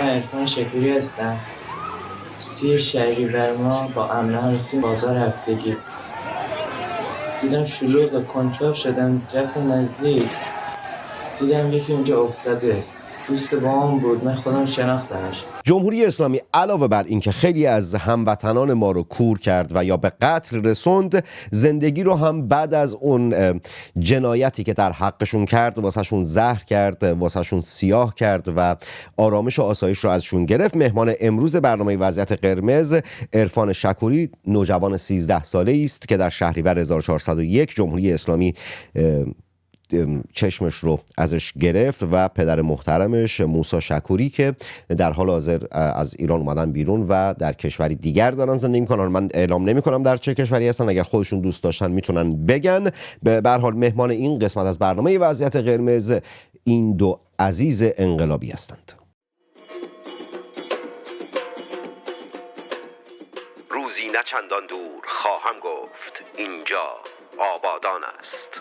من عرفان شکوری هستم. 30 شهریور ما با امنه رفتیم بازار هفتگی. دیدم شلوغ، کنجکاو شدم، رفتم نزدیک، دیدم یکی اونجا افتاده. دوست بابام بود، من خودم شناختمش. جمهوری اسلامی علاوه بر اینکه خیلی از هموطنان ما رو کور کرد و یا به قتل رسوند، زندگی رو هم بعد از اون جنایتی که در حقشون کرد واسهشون زهر کرد، واسهشون سیاه کرد و آرامش و آسایش رو ازشون گرفت. مهمان امروز برنامه وضعیت قرمز عرفان شکوری، نوجوان 13 ساله است که در شهریور 1401 جمهوری اسلامی چشمش رو ازش گرفت و پدر محترمش موسی شکوری که در حال حاضر از ایران اومدن بیرون و در کشوری دیگر دارن زندگی میکنن. من اعلام نمی کنم در چه کشوری هستن، اگر خودشون دوست داشتن میتونن بگن. به هر حال مهمان این قسمت از برنامه وضعیت قرمز این دو عزیز انقلابی هستند. روزی نه چندان دور خواهم گفت اینجا آبادان است.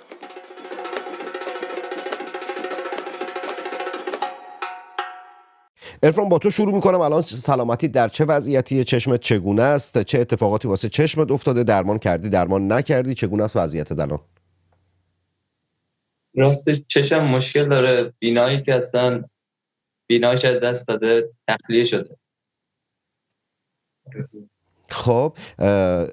عرفان، با تو شروع میکنم. الان سلامتی در چه وضعیتی؟ چشمت چگونه است؟ چه اتفاقاتی واسه چشمت افتاده؟ درمان کردی، درمان نکردی؟ چگونه است وضعیتت الان؟ راستش چشم مشکل داره، بینایی که اصلا بینایش از دست داده، تخلیه شده. خب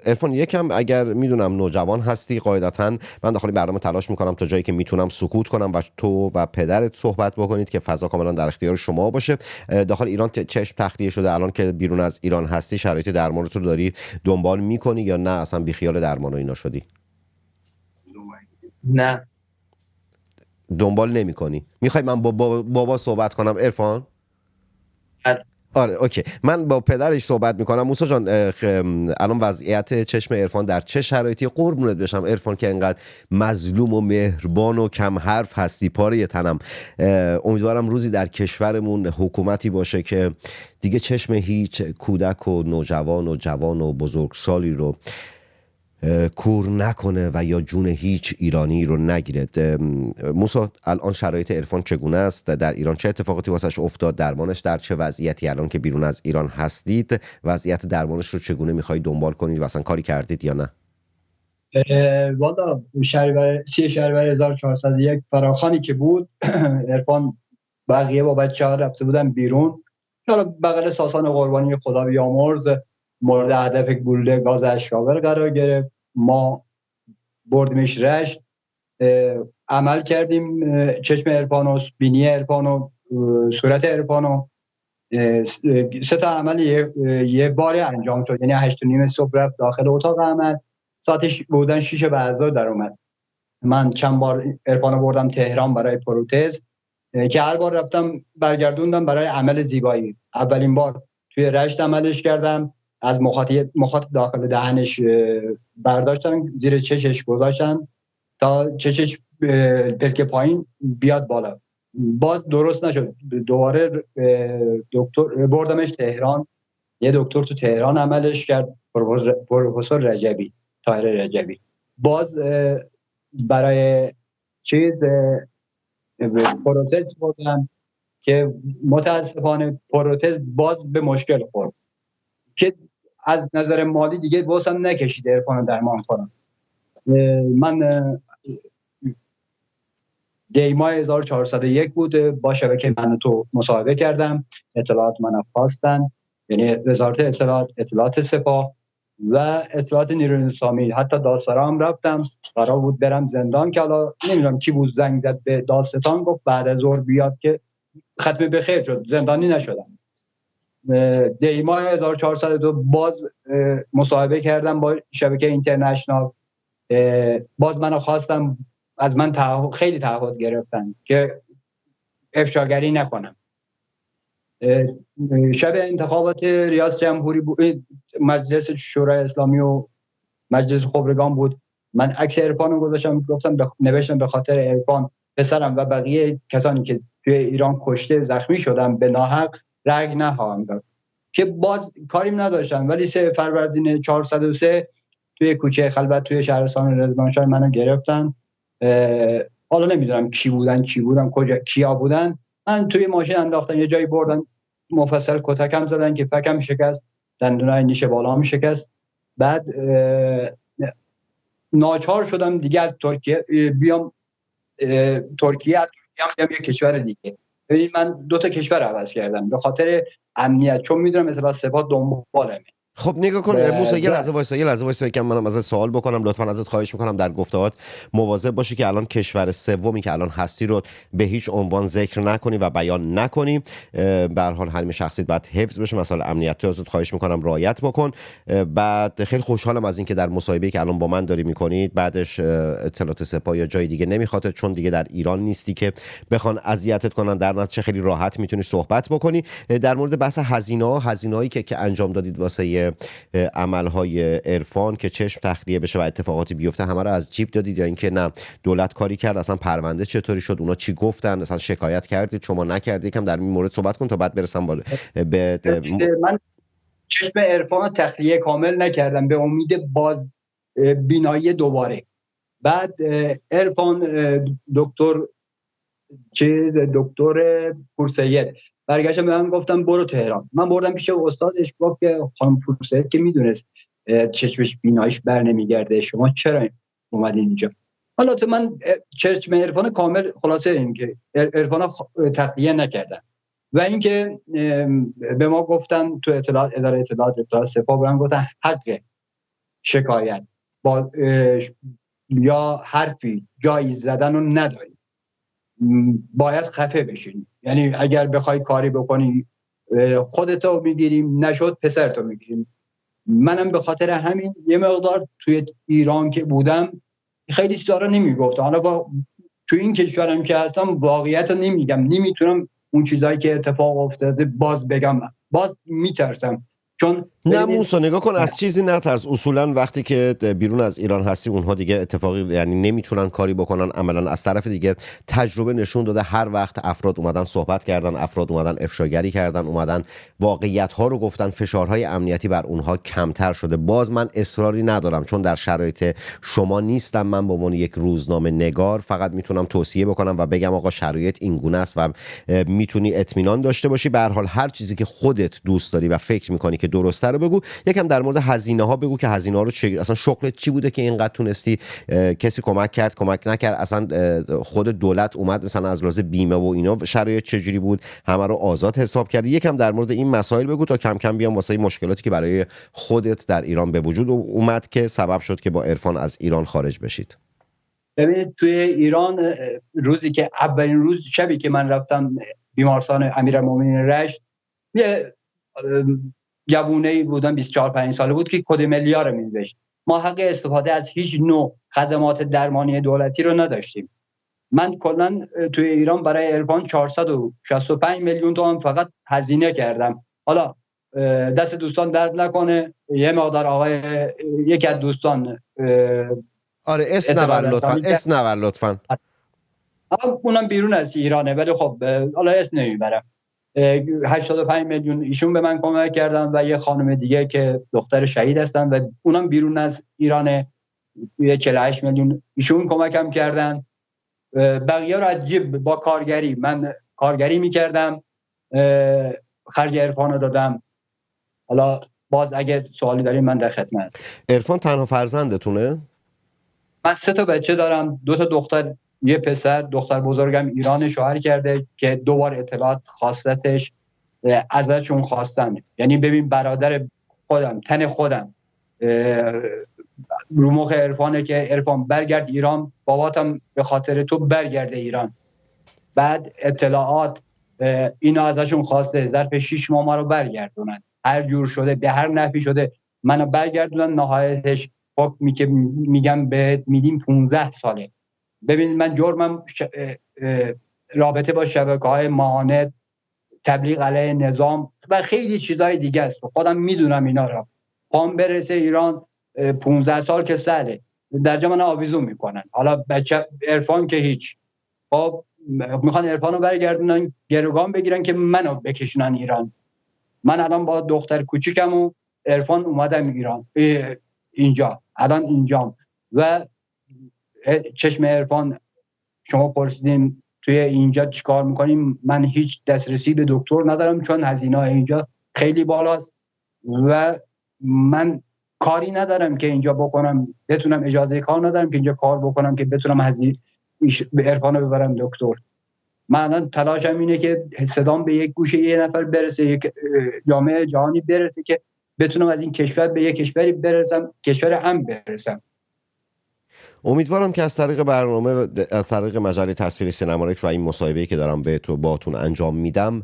عرفان، یکم اگر میدونم نوجوان هستی، قاعدتاً من داخل برنامه تلاش میکنم تا جایی که میتونم سکوت کنم و تو و پدرت صحبت بکنید که فضا کاملا در اختیار شما باشه. داخل ایران چشم تخلیه شده، الان که بیرون از ایران هستی شرایط درمانت رو داری دنبال میکنی یا نه اصلا بیخیال درمان و اینا شدی؟ نه، دنبال نمیکنی. میخوای من با بابا صحبت کنم عرفان؟ آره اوکی، من با پدرش صحبت میکنم. موسی جان، الان وضعیت چشم عرفان در چه شرایطی؟ قربونت بشم عرفان که انقدر مظلوم و مهربان و کم حرف هستی، پاره تنم. امیدوارم روزی در کشورمون حکومتی باشه که دیگه چشم هیچ کودک و نوجوان و جوان و بزرگسالی رو کور نکنه و یا جون هیچ ایرانی رو نگیره. موسی، الان شرایط عرفان چگونه است؟ در ایران چه اتفاقاتی واسش افتاد؟ درمانش در چه وضعیتی؟ الان که بیرون از ایران هستید وضعیت درمانش رو چگونه میخواید دنبال کنید و اصلا کاری کردید یا نه؟ والا 3 شهریور 1401 فراخانی که بود عرفان بقیه با بچه‌ها رفته بودن بیرون، حالا بغل ساسان قربانی خدا بیامرز مورد هدف گلوله گاز اشکاور قرار گرفت. ما بردیمش رشت، عمل کردیم چشم عرفان و بینی عرفان و صورت عرفان و 3 تا عمل یه باری انجام شد. یعنی 8:30 صبح رفت داخل اتاق عمل، ساعتش بودن 6 بعد در اومد. من چند بار عرفانو بردم تهران برای پروتز که هر بار رفتم برگردوندم برای عمل زیبایی. اولین بار توی رشت عملش کردم، از مخاط داخل دهنش برداشتن، زیر چشش گذاشتن تا چشش پلک پایین بیاد بالا. باز درست نشد، دوباره دکتر بردمش تهران، یه دکتر تو تهران عملش کرد، پروفسور رجبی، طاهر رجبی. باز برای پروتز بردم که متاسفانه پروتز باز به مشکل خورد که از نظر مالی دیگه بازم نکشید عرفان درمان کنم. من دی ماه 1401 بود، با شبکه من تو مصاحبه کردم، اطلاعات من خواستن، یعنی وزارت اطلاعات سپاه و اطلاعات نیروی انتظامی. حتی دادسرا رفتم، قرار بود برم زندان که حالا نمیدونم کی بود زنگ زد به دادستان، گفت بعد از ظهر بیاد که ختم به خیر شد، زندانی نشدم. دی ماه 1402 باز مصاحبه کردم با شبکه اینترنشنال، باز منو خواستم، از من خیلی تعهد گرفتن که افشاگری نکنم. شب انتخابات ریاست جمهوری بود، مجلس شورای اسلامی و مجلس خبرگان بود، من عکس عرفانو گذاشتم، گفتم نوشتم به خاطر عرفان پسرم و بقیه کسانی که توی ایران کشته زخمی شدن به ناحق رنگ نخواهم داد، که باز کاریم نداشتن. ولی 3 فروردین 403 توی کوچه خلوت توی شهرستان رضوانشاه منو گرفتن. حالا نمیدونم کی بودن کجا کیا بودن، من توی ماشین انداختن، یه جایی بردن مفصل کتکم زدن که فکم شکست، دندونای نیش بالام شکست. بعد ناچار شدم دیگه از ترکیه بیام ترکیه هم یک کشور دیگه. ببینید من 2 کشور عوض کردم به خاطر امنیت، چون میدونم اطلاعات سپاه دنبالمه. خب نگاه کن موسی، یه لحظه وایسا که منم ازت سوال بکنم. لطفاً ازت خواهش میکنم در گفته‌هات مواظب باشی که الان کشور سومی که الان هستی رو به هیچ عنوان ذکر نکنی و بیان نکنی. به هر حال حریم شخصیت باید حفظ بشه، مسائل امنیتی ازت خواهش میکنم رعایت بکن. بعد خیلی خوشحالم از اینکه در مصاحبه‌ای که الان با من داری میکنی بعدش اطلاعات سپاه یا جای دیگه نمیخواد، چون دیگه در ایران نیستی که بخوان اذیتت کنن. در نتیجه خیلی راحت میتونی صحبت بکنی. در مورد بحث هزینه‌هایی که انجام دادید واسه عملهای عرفان که چشم تخلیه بشه و اتفاقاتی بیفته، همه رو از جیب دادید یا اینکه نه دولت کاری کرد؟ اصلا پرونده چطوری شد؟ اونا چی گفتن؟ اصلا شکایت کردید شما نکردید؟ یکم در این مورد صحبت کن تا بعد برسم من چشم عرفان تخلیه کامل نکردم به امید باز بینایی دوباره. بعد عرفان دکتر پورسید برگشتم به من گفتم برو تهران. من بردم پیش استادش، گفت که خانم پورسید که میدونست چشمش بیناییش بر نمیگرده، شما چرا اومدین اینجا؟ حالا تو من چشم عرفان کامل خلاصه این که عرفان تخلیه نکردن و اینکه به ما گفتن تو اداره اطلاعات سپاه برام گفتن حق شکایت با یا حرفی جایی زدن رو نداری، باید خفه بشین. یعنی اگر بخوای کاری بکنی خودتو میگیریم، نشد پسرتو میگیریم. منم به خاطر همین یه مقدار توی ایران که بودم خیلی چیزا رو نمیگفتم. حالا تو این کشورم که هستم واقعیت رو نمیگم، نمیتونم اون چیزایی که اتفاق افتاده باز بگم، باز میترسم. چون نه موسی نگاه کن، از چیزی نترس. اصولا وقتی که بیرون از ایران هستی اونها دیگه اتفاقی یعنی نمیتونن کاری بکنن. عملا از طرف دیگه تجربه نشون داده هر وقت افراد اومدن صحبت کردن، افراد اومدن افشاگری کردن، اومدن واقعیت ها رو گفتن، فشارهای امنیتی بر اونها کمتر شده. باز من اصراری ندارم چون در شرایط شما نیستم. من به عنوان یک روزنامه نگار فقط میتونم توصیه بکنم و بگم آقا شرایط این گونه است و میتونی اطمینان داشته باشی. به هر حال هر چیزی که خودت دوست داری و فکر میکنی که درسته رو بگو. یکم در مورد هزینه ها بگو که هزینه ها رو اصلا شغلت چی بوده که اینقدر تونستی؟ کسی کمک کرد، کمک نکرد؟ اصلا خود دولت اومد مثلا از لحاظ بیمه و اینا شرایط چجوری بود؟ همه رو آزاد حساب کردی؟ یکم در مورد این مسائل بگو تا کم کم بیام واسه مشکلاتی که برای خودت در ایران به وجود اومد که سبب شد که با عرفان از ایران خارج بشید. ببینید توی ایران روزی که اولین روز شبی که من رفتم بیمارستان امیرالمومنین رشت، یه جوونه‌ای بودن 24-25 ساله بود که کد ملی رو می‌نوشت. ما حق استفاده از هیچ نوع خدمات درمانی دولتی رو نداشتیم. من کلاً توی ایران برای عرفان 465 میلیون تومان فقط هزینه کردم. حالا دست دوستان درد نکنه، یه مقدار آقای یکی از دوستان آره اسم نبر لطفاً. اونم بیرون از ایرانه ولی خب حالا اسم نمیبرم. 85 میلیون ایشون به من کمک کردن و یه خانم دیگه که دختر شهید هستن و اونم بیرون از ایرانه، 48 میلیون ایشون کمکم کردن. بقیه رو از جیب با کارگری، من کارگری میکردم، خرج عرفان رو دادم. حالا باز اگه سوالی داریم من در خدمت. عرفان تنها فرزندتونه؟ من 3 بچه دارم، 2 دختر یه پسر. دختر بزرگم ایران شوهر کرده که 2 بار اطلاعات خواستش ازشون خواستن. یعنی ببین برادر خودم، تن خودم رو مخ عرفانه که عرفان برگرد ایران، باباتم به خاطر تو برگرده ایران. بعد اطلاعات اینو ازشون خواسته، ظرف 6 ماه ما رو برگردونن، هر جور شده به هر نحوی شده منو برگردونن. نهایتش حکمی که میگم بهت میدیم 15 ساله. ببینید من جرمم رابطه با شبکه‌های معاند، تبلیغ علیه نظام و خیلی چیزای دیگه است. خودم میدونم اینا رو. پام برسه ایران 15 سال که ساله درجا من آویزون میکنن. حالا بچه عرفان که هیچ. خب میخوان عرفان رو برگردونن، گروگان بگیرن که منو بکشونن ایران. من الان با دختر کوچیکم و عرفان اومدم ایران، اینجا الان اینجام و چشم عرفان شما پرسیدین توی اینجا چیکار میکنیم؟ من هیچ دسترسی به دکتر ندارم چون هزینه اینجا خیلی بالاست و من کاری ندارم که اینجا بکنم، بتونم اجازه کار ندارم که اینجا کار بکنم که بتونم به عرفانو ببرم دکتر. من تلاشم اینه که صدام به یک گوشه یه نفر برسه، یک جامعه جهانی برسه که بتونم از این کشور به یک کشوری برسم، کشور هم برسم. امیدوارم که از طریق برنامه، از طریق مجله تصویر سینمارکس و این مصاحبه‌ای که دارم باهاتون انجام میدم،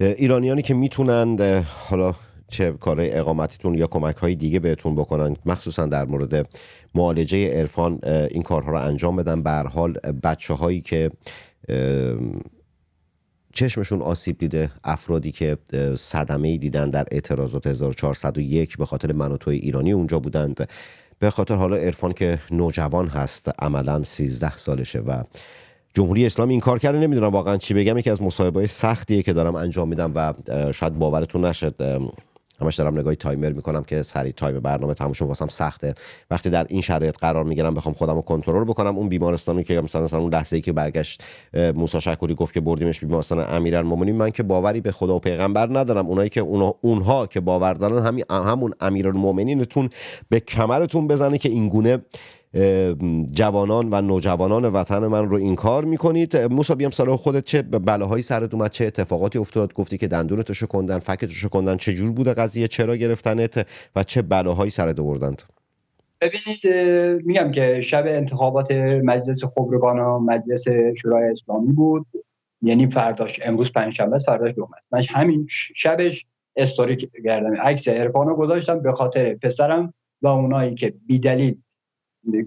ایرانیانی که میتونند حالا چه کار اقامتیتون یا کمک‌های دیگه بهتون بکنن، مخصوصا در مورد معالجه عرفان، این کارها رو انجام بدن. به هر حال بچه‌هایی که چشمشون آسیب دیده، افرادی که صدمه‌ای دیدن در اعتراضات 1401 به خاطر من و توی ایرانی اونجا بودند، به خاطر حالا عرفان که نوجوان هست، عملاً 13 سالشه و جمهوری اسلامی این کار کرده. نمیدونم واقعا چی بگم، یکی از مصاحبه‌های سختیه که دارم انجام میدم و شاید باورتون نشد، همش دارم نگاهی تایمر میکنم که سریع تایم برنامه تموم شه، واسم سخته وقتی در این شرایط قرار میگیرم بخوام خودم رو کنترل بکنم. اون بیمارستانی که مثلا اون لحظه‌ای که برگشت موسی شکوری گفت که بردیمش بیمارستان امیرالمومنین، من که باوری به خدا و پیغمبر ندارم، اونایی که اونها که باور دارن همون امیرالمومنینتون به کمرتون بزنه که این گونه جوانان و نوجوانان وطن من رو این کار میکنید. موسی بیام سال خودت چه بلاهایی سرت اومد، چه اتفاقاتی افتاد؟ گفتی که دندونتو شکندن، فکتو شکندن، چه جور بوده قضیه، چرا گرفتنت و چه بلاهایی سرت آوردند؟ ببینید، میگم که شب انتخابات مجلس خبرگان و مجلس شورای اسلامی بود، یعنی فرداش، امروز پنجشنبه است، فرداش جمعه است. من همین شبش استوری کردم، عکس عرفانو گذاشتم به خاطر پسرم و اونایی که بی‌دلیل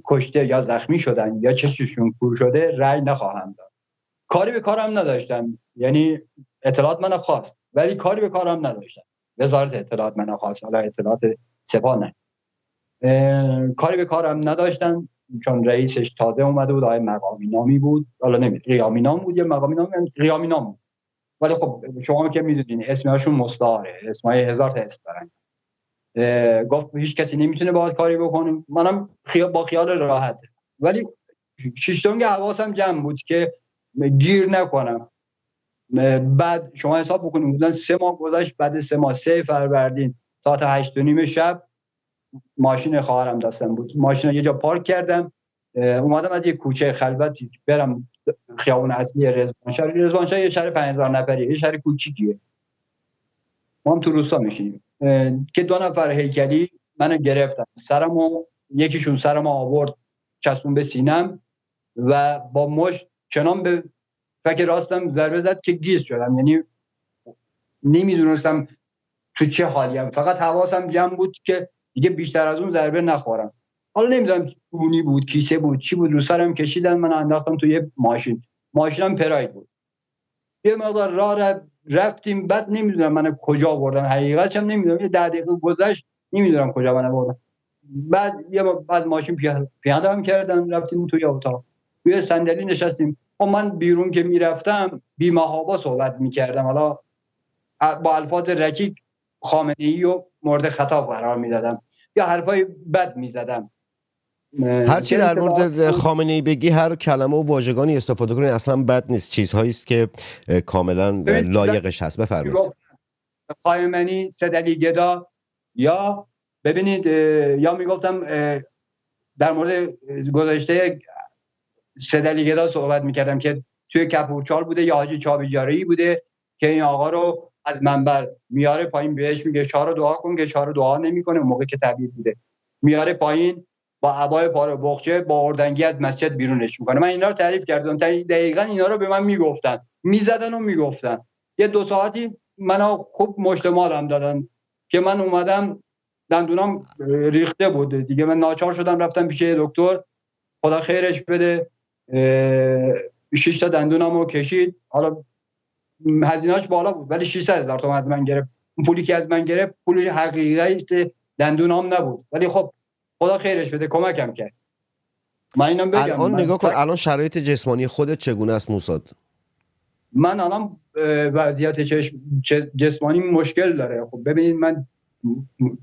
کشته یا زخمی شدن یا چشمشون کور شده رأی نخواهم داد. کاری به کارم نداشتم، یعنی اطلاعات منو خواست ولی کاری به کارم نداشتم. وزارت اطلاعات منو خواست، حالا اطلاعات سپاه نه. کاری به کارم نداشتن چون رئیسش تازه اومده بود، آقای مقامی نامی بود، حالا نمیدونم قیامی نام بود یا مقامی نام، قیامی نام بود. ولی خب شما که میدونین اسمشون مستعاره، اسمای هزار تا اسم دارن. گفت هیچ کسی نمیتونه باهات کاری بکنه. منم با خیال راحت، ولی شیشتونگ حواسم جمع بود که گیر نکنم. بعد شما حساب بکنید بودن 3 ماه گذشت، بعد 3 ماه 3 فروردین ساعت 8:30 شب ماشین خواهرم دستم بود، ماشین رو یه جا پارک کردم، اومدم از یه کوچه خلوتی برم خیابون اصلی رضوانشاه یه شهر 5000 نفریه، یه شهر کوچیکیه، ما هم تو روستا میشینیم، که 2 نفر هیکلی منو گرفتن، یکیشون سرمو آورد چسبون به سینم و با مشت چنان به فک راستم ضربه زد که گیج شدم، یعنی نمیدونستم تو چه حالیم، فقط حواسم جمع بود که دیگه بیشتر از اون ضربه نخورم. حالا نمیدونم اونی بود، کیسه بود، چی بود، رو سرم کشیدن، من انداختم تو یه ماشینم پراید بود، یه مقدار راه رفتیم، بعد نمیدونم من کجا بردن، حقیقتش هم نمیدونم، یه 10 دقیقه گذشت نمیدونم کجا من بردن. بعد ماشین پیاده هم کردن، رفتیم توی اتاق، توی صندلی نشستیم. من بیرون که میرفتم بی محابا صحبت میکردم، حالا با الفاظ رکیک خامنه‌ای و مورد خطاب قرار میدادم یا حرفای بد میزدم. هرچی در مورد خامنه‌ای بگی، هر کلمه و واژگانی استفاده کنی اصلا بد نیست، چیزهایی است که کاملا لایقش هست. بفرمایید. خامنه‌ای صدلی گدا، یا ببینید یا میگفتم در مورد گذشته صدلی گدا صحبت میکردم که توی کپورچال بوده یا حاجی چابیجاری بوده که این آقا رو از منبر میاره پایین، بهش میگه شعار دعا کن، که شعار دعا نمیکنه، موقع که طبیب بوده میاره پایین با عبای پاره بخچه با اردنگی از مسجد بیرونش میکنه. من اینا رو تعریف کردم، دقیقاً اینا رو به من میگفتن، میزدن و میگفتن. یه 2 ساعتی منو خوب مشتمالم دادن که من اومدم دندونم ریخته بود دیگه، من ناچار شدم رفتم پیش دکتر، خدا خیرش بده، 6 تا دندونمو کشید. حالا هزینه‌اش بالا بود ولی 600,000 تومان از من گرفت. اون پولی که از من گرفت پول حقیقی دندونام نبود، ولی خب خدا خیرش بده کمکم کرد. من اینم بگم الان نگاه کن، الان شرایط جسمانی خودت چگونه است موسی؟ من الان وضعیت جسمانی مشکل داره. خب ببینید من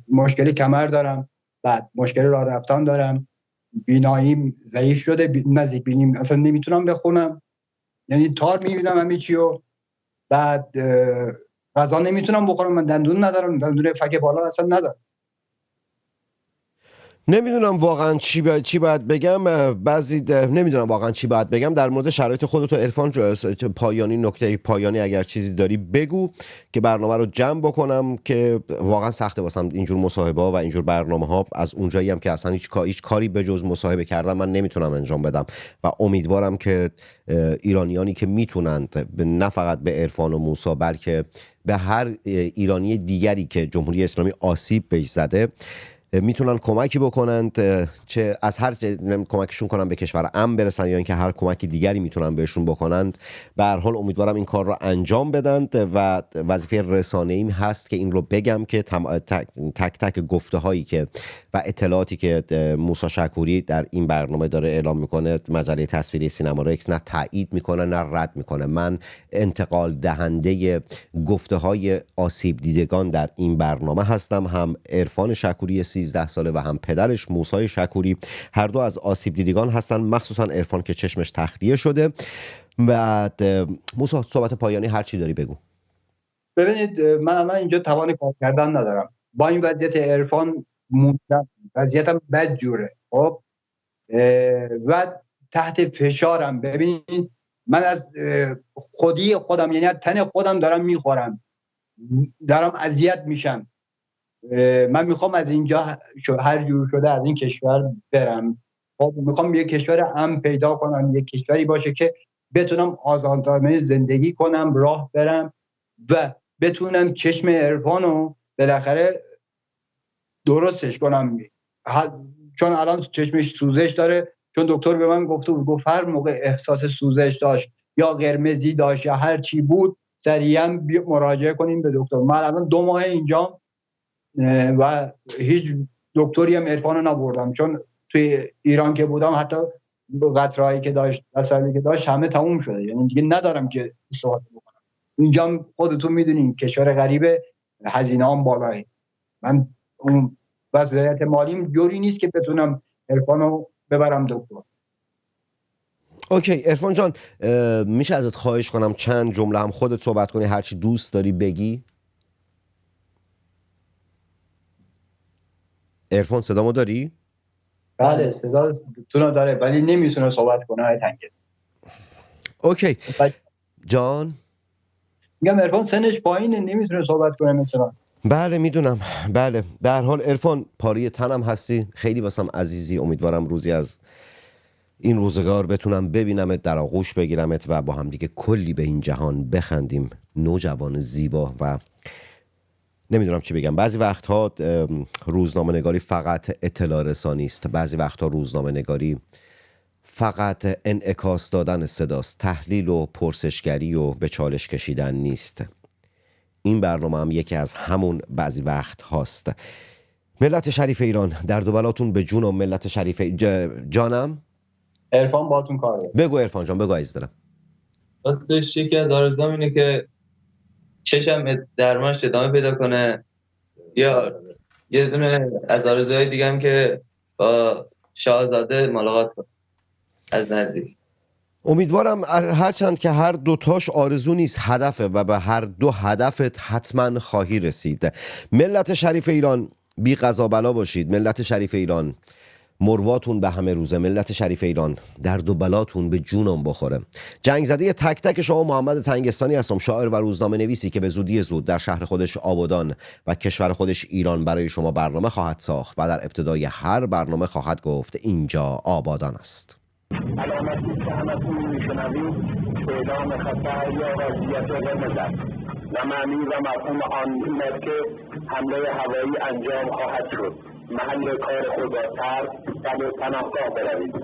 مشکل کمر دارم، بعد مشکل راه رفتن دارم، بیناییم ضعیف شده، نزدیک بینیم اصلا نمیتونم بخونم، یعنی تار میبینم همه چی و بعد غذا نمیتونم بخورم، من دندون ندارم، دندون فک بالا اصلا ندارم. نمیدونم واقعا چی باید بگم. نمیدونم واقعا چی باید بگم در مورد شرایط خودت و عرفان. پایانی، نکته پایانی اگر چیزی داری بگو که برنامه رو جمع بکنم، که واقعا سخته واسم اینجور مصاحبه ها و اینجور برنامه ها. از اونجایی هم که اصلا هیچ کاری به جز مصاحبه کردن من نمیتونم انجام بدم و امیدوارم که ایرانیانی که میتونند نه فقط به عرفان و موسی بلکه به هر ایرانی دیگری که جمهوری اسلامی آسیب بهش زده میتونن کمکی بکنند، چه از هر کمکشون کنن به کشور امن برسن یا اینکه هر کمکی دیگری میتونن بهشون بکنند. به هر حال امیدوارم این کار رو انجام بدند و وظیفه رسانه‌ایم هست که این رو بگم که تک تک گفته هایی که و اطلاعاتی که موسی شکوری در این برنامه داره اعلام میکنه مجله تصویری سینما رکس نه تایید میکنه نه رد میکنه. من انتقال دهنده گفته های آسیب دیدگان در این برنامه هستم. هم عرفان شکوری 13 ساله و هم پدرش موسی شکوری هر دو از آسیب دیدگان هستن، مخصوصا عرفان که چشمش تخلیه شده. بعد موسی صحبت پایانی هر چی داری بگو. ببینید من الان اینجا توان کار کردن ندارم با این وضعیت عرفان، وضعیتم بد جوره خب و تحت فشارم. ببینید من از خودی خودم یعنی از تن خودم دارم میخورم، دارم اذیت میشم. من میخوام از اینجا هر جور شده از این کشور برم. خب میخوام یک کشور امن پیدا کنم، یک کشوری باشه که بتونم آزادانه زندگی کنم، راه برم و بتونم چشم عرفانو بالاخره درستش کنم، چون الان چشمش سوزش داره. چون دکتر به من گفت هر موقع احساس سوزش داشت یا قرمزی داشت یا هر چی بود سریعا مراجعه کنیم به دکتر. من الان 2 ماه اینجام و هیچ دکتری هم عرفانو نبردم، چون توی ایران که بودم حتی قطرهایی که داشت وسایلی که داشت همه تموم شده، یعنی دیگه ندارم که استفاده بکنم. اینجا خودتون میدونین کشور غریبه، هزینه هم بالاه. من اون وضعیت مالیم جوری نیست که بتونم عرفانو ببرم دکتر. اوکی عرفان جان، میشه ازت خواهش کنم چند جمله هم خودت صحبت کنی، هرچی دوست داری بگی؟ عرفان صدامو داری؟ بله صداتون داره ولی نمیتونه صحبت کنه. های تنگه. اوکی جان، میگم عرفان سنش پایینه نمیتونه صحبت کنه مثلا. بله میدونم، بله. به هر حال عرفان پاره تنم هستی، خیلی واسم عزیزی. امیدوارم روزی از این روزگار بتونم ببینمت، در آغوش بگیرمت و با هم دیگه کلی به این جهان بخندیم. نوجوان زیبا و نمیدونم چی بگم. بعضی وقتها روزنامه نگاری فقط اطلاع رسانی است، بعضی وقتها روزنامه نگاری فقط انعکاس دادن صداست، تحلیل و پرسشگری و به چالش کشیدن نیست. این برنامه هم یکی از همون بعضی وقت هاست. ملت شریف ایران درد و بلاتون به جون و ملت شریف جانم عرفان باهاتون کار داره. بگو عرفان جان، بگو عزیز دلم. راستش یکی از آرزوام اینه که چشم درمانش ادامه پیدا کنه، یا یه دونه از آرزوهای دیگه هم که با شاهزاده ملاقات کنه از نزدیک. امیدوارم هرچند که هر دوتاش آرزو نیست هدفه و به هر دو هدفت حتما خواهی رسید. ملت شریف ایران بی قضا بلا باشید. ملت شریف ایران مرواتون به همه روزه. ملت شریف ایران درد و بلاتون به جونم بخوره. جنگ زده تک تک شما محمد تنگستانی هستم، شاعر و روزنامه نویسی که به زودی زود در شهر خودش آبادان و کشور خودش ایران برای شما برنامه خواهد ساخت و در ابتدای هر برنامه خواهد گفت اینجا آبادان است. علامتی که همتون میشنوید اعلام خطر یا وضعیت قرمز است و معنی و مفهوم آن این است که حمله هوایی انجام خواهد شد. محل کار خود را ترک و به پناهگاه بروید.